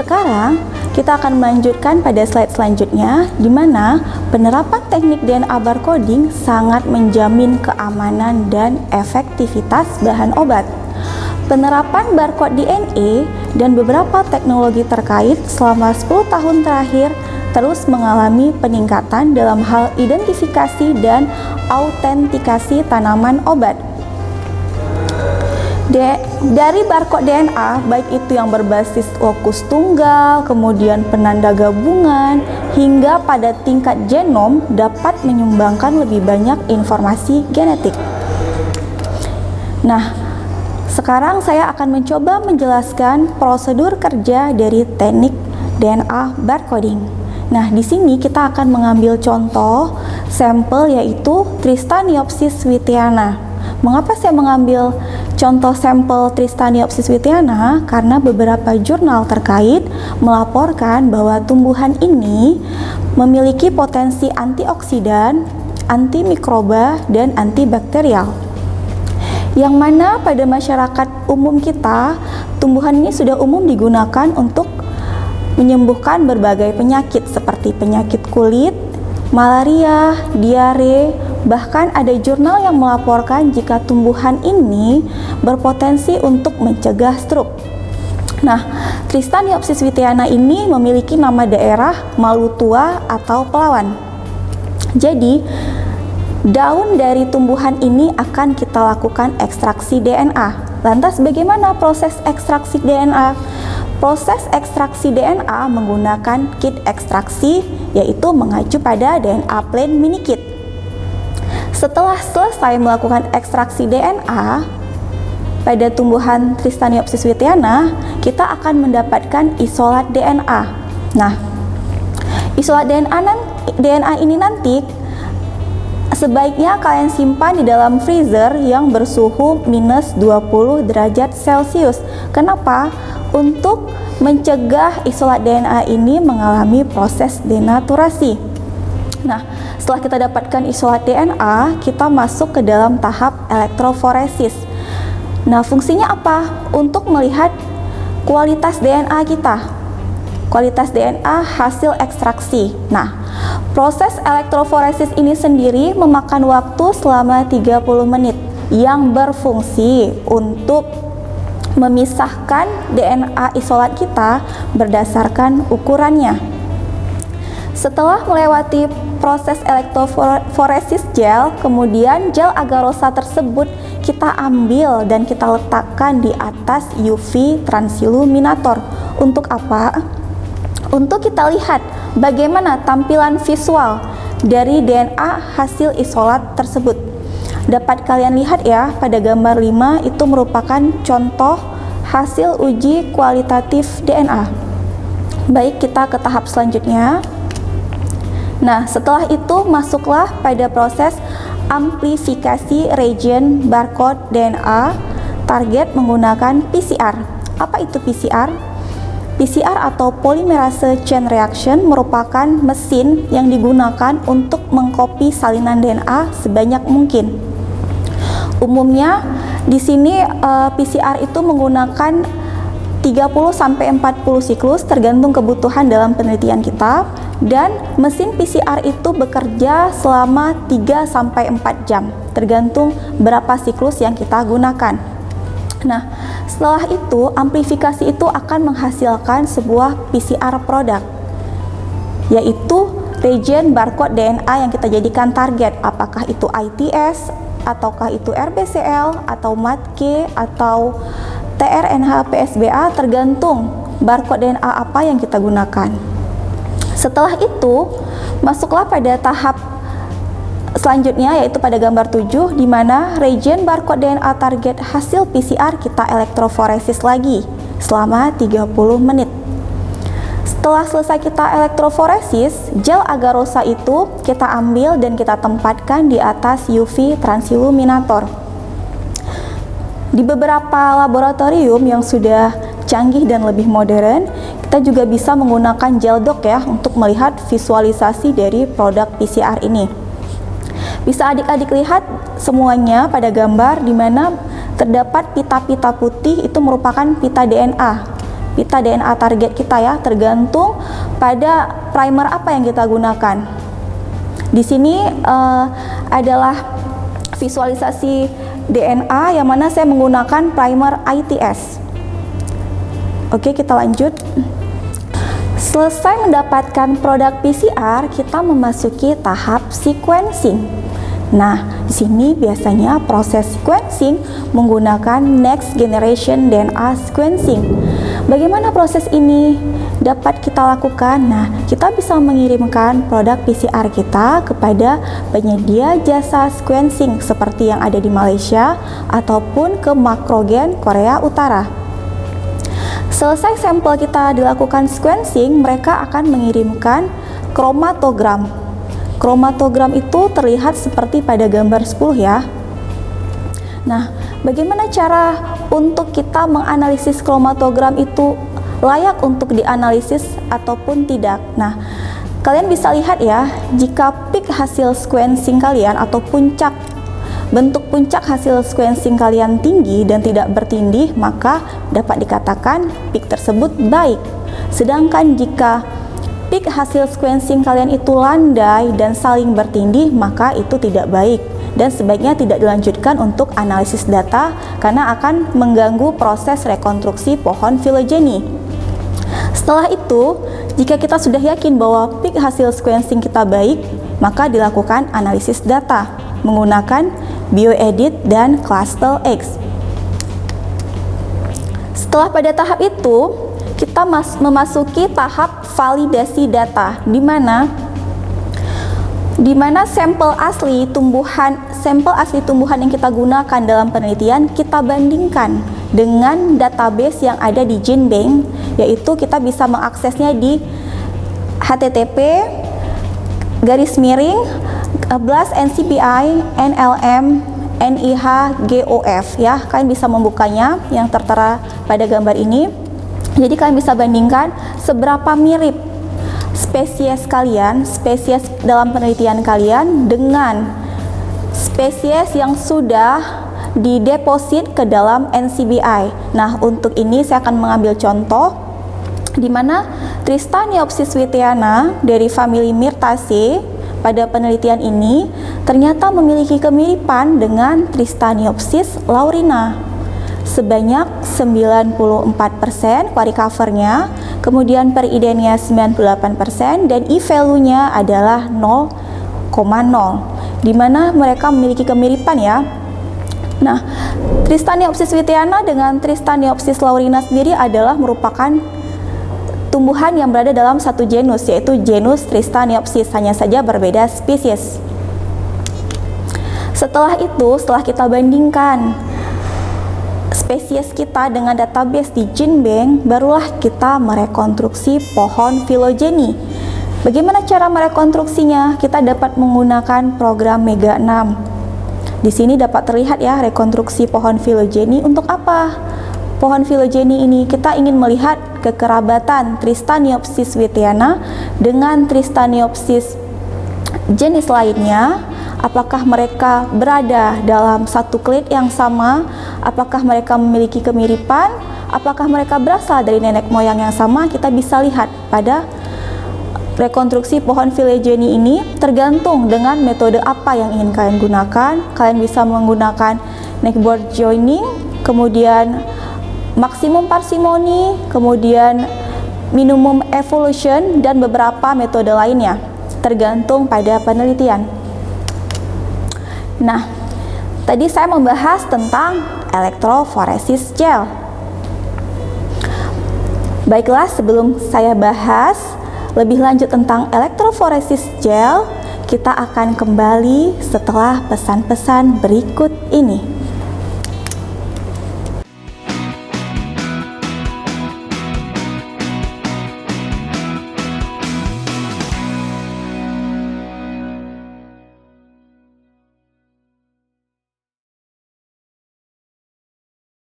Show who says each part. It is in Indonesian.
Speaker 1: sekarang kita akan melanjutkan pada slide selanjutnya, di mana penerapan teknik DNA barcoding sangat menjamin keamanan dan efektivitas bahan obat. Penerapan barcode DNA dan beberapa teknologi terkait selama 10 tahun terakhir terus mengalami peningkatan dalam hal identifikasi dan autentikasi tanaman obat. Dari barcode DNA, baik itu yang berbasis lokus tunggal, kemudian penanda gabungan, hingga pada tingkat genom dapat menyumbangkan lebih banyak informasi genetik. Nah, sekarang saya akan mencoba menjelaskan prosedur kerja dari teknik DNA barcoding. Nah, di sini kita akan mengambil contoh sampel yaitu Tristaniopsis wietiana. Mengapa saya mengambil contoh sampel Tristaniopsis wietiana? Karena beberapa jurnal terkait melaporkan bahwa tumbuhan ini memiliki potensi antioksidan, antimikroba, dan antibakterial. Yang mana pada masyarakat umum kita, tumbuhan ini sudah umum digunakan untuk menyembuhkan berbagai penyakit seperti penyakit kulit, malaria, diare, bahkan ada jurnal yang melaporkan jika tumbuhan ini berpotensi untuk mencegah stroke. Nah, Tristaniopsis wietiana ini memiliki nama daerah Malutua atau Pelawan. Jadi, daun dari tumbuhan ini akan kita lakukan ekstraksi DNA. Lantas bagaimana proses ekstraksi DNA? Proses ekstraksi DNA menggunakan kit ekstraksi, yaitu mengacu pada DNA plain mini kit. Setelah selesai melakukan ekstraksi DNA pada tumbuhan Tristaniopsis wietiana, kita akan mendapatkan isolat DNA. Nah, isolat DNA ini nanti sebaiknya kalian simpan di dalam freezer yang bersuhu minus 20 derajat Celcius. Kenapa? Untuk mencegah isolat DNA ini mengalami proses denaturasi. Nah, setelah kita dapatkan isolat DNA, kita masuk ke dalam tahap elektroforesis. Nah, fungsinya apa? Untuk melihat kualitas DNA kita. Kualitas DNA hasil ekstraksi. Nah, proses elektroforesis ini sendiri memakan waktu selama 30 menit yang berfungsi untuk memisahkan DNA isolat kita berdasarkan ukurannya. Setelah melewati proses elektroforesis gel, kemudian gel agarosa tersebut kita ambil dan kita letakkan di atas UV transilluminator. Untuk apa? Untuk kita lihat bagaimana tampilan visual dari DNA hasil isolat tersebut. Dapat kalian lihat ya, pada gambar 5 itu merupakan contoh hasil uji kualitatif DNA. Baik, kita ke tahap selanjutnya. Nah, setelah itu masuklah pada proses amplifikasi region barcode DNA target menggunakan PCR. Apa itu PCR? PCR atau polymerase chain reaction merupakan mesin yang digunakan untuk mengkopi salinan DNA sebanyak mungkin. Umumnya di sini PCR itu menggunakan 30-40 siklus tergantung kebutuhan dalam penelitian kita, dan mesin PCR itu bekerja selama 3-4 jam tergantung berapa siklus yang kita gunakan. Nah, setelah itu amplifikasi itu akan menghasilkan sebuah PCR produk, yaitu region barcode DNA yang kita jadikan target, apakah itu ITS, ataukah itu RBCL, atau MATK, atau tRNA PSBA, tergantung barcode DNA apa yang kita gunakan. Setelah itu, masuklah pada tahap selanjutnya, yaitu pada gambar 7, di mana region barcode DNA target hasil PCR kita elektroforesis lagi selama 30 menit. Setelah selesai kita elektroforesis, gel agarosa itu kita ambil dan kita tempatkan di atas UV transilluminator. Di beberapa laboratorium yang sudah canggih dan lebih modern, kita juga bisa menggunakan gel dock ya untuk melihat visualisasi dari produk PCR ini. Bisa adik-adik lihat semuanya pada gambar, di mana terdapat pita-pita putih itu merupakan pita DNA. pita DNA target kita ya, tergantung pada primer apa yang kita gunakan. Di sini adalah visualisasi DNA yang mana saya menggunakan primer ITS. Oke, kita lanjut. Selesai mendapatkan produk PCR, kita memasuki tahap sequencing. Nah, di sini biasanya proses sequencing menggunakan next generation DNA sequencing. Bagaimana proses ini dapat kita lakukan? Nah, kita bisa mengirimkan produk PCR kita kepada penyedia jasa sequencing seperti yang ada di Malaysia ataupun ke Makrogen Korea Utara. Selesai sampel kita dilakukan sequencing, mereka akan mengirimkan kromatogram. Kromatogram itu terlihat seperti pada gambar 10 ya. Nah, bagaimana cara untuk kita menganalisis kromatogram itu layak untuk dianalisis ataupun tidak? Nah, kalian bisa lihat ya, jika peak hasil sequencing kalian atau bentuk puncak hasil sequencing kalian tinggi dan tidak bertindih, maka dapat dikatakan peak tersebut baik. Sedangkan jika peak hasil sequencing kalian itu landai dan saling bertindih, maka itu tidak baik dan sebaiknya tidak dilanjutkan untuk analisis data karena akan mengganggu proses rekonstruksi pohon filogeni. Setelah itu, jika kita sudah yakin bahwa peak hasil sequencing kita baik, maka dilakukan analisis data menggunakan bioedit dan cluster X. Setelah pada tahap itu, kita memasuki tahap validasi data, di mana sampel asli tumbuhan yang kita gunakan dalam penelitian kita bandingkan dengan database yang ada di GenBank, yaitu kita bisa mengaksesnya di http://blastncpi.nlm.nih.gov ya. Kalian bisa membukanya yang tertera pada gambar ini. Jadi kalian bisa bandingkan seberapa mirip spesies dalam penelitian kalian dengan spesies yang sudah dideposit ke dalam NCBI. Nah, untuk ini saya akan mengambil contoh di mana Tristaniopsis wiethiana dari famili Myrtaceae pada penelitian ini ternyata memiliki kemiripan dengan Tristaniopsis laurina. Sebanyak 94% quarry covernya, kemudian per idenya 98% dan i-value-nya adalah 0,0, di mana mereka memiliki kemiripan ya. Nah, Tristaniopsis wiethiana dengan Tristaniopsis laurina sendiri adalah merupakan tumbuhan yang berada dalam satu genus, yaitu genus Tristaniopsis, hanya saja berbeda spesies. Setelah kita bandingkan spesies kita dengan database di GenBank, barulah kita merekonstruksi pohon filogeni. Bagaimana cara merekonstruksinya? Kita dapat menggunakan program Mega 6. Di sini dapat terlihat ya rekonstruksi pohon filogeni. Untuk apa? Pohon filogeni ini kita ingin melihat kekerabatan Tristaniopsis wiethiana dengan Tristaniopsis jenis lainnya. Apakah mereka berada dalam satu clade yang sama? Apakah mereka memiliki kemiripan? Apakah mereka berasal dari nenek moyang yang sama? Kita bisa lihat pada rekonstruksi pohon filogeni ini tergantung dengan metode apa yang ingin kalian gunakan. Kalian bisa menggunakan neckboard joining, kemudian maksimum parsimony, kemudian minimum evolution, dan beberapa metode lainnya, tergantung pada penelitian. Nah, tadi saya membahas tentang elektroforesis gel. Baiklah, sebelum saya bahas lebih lanjut tentang elektroforesis gel, kita akan kembali setelah pesan-pesan berikut ini.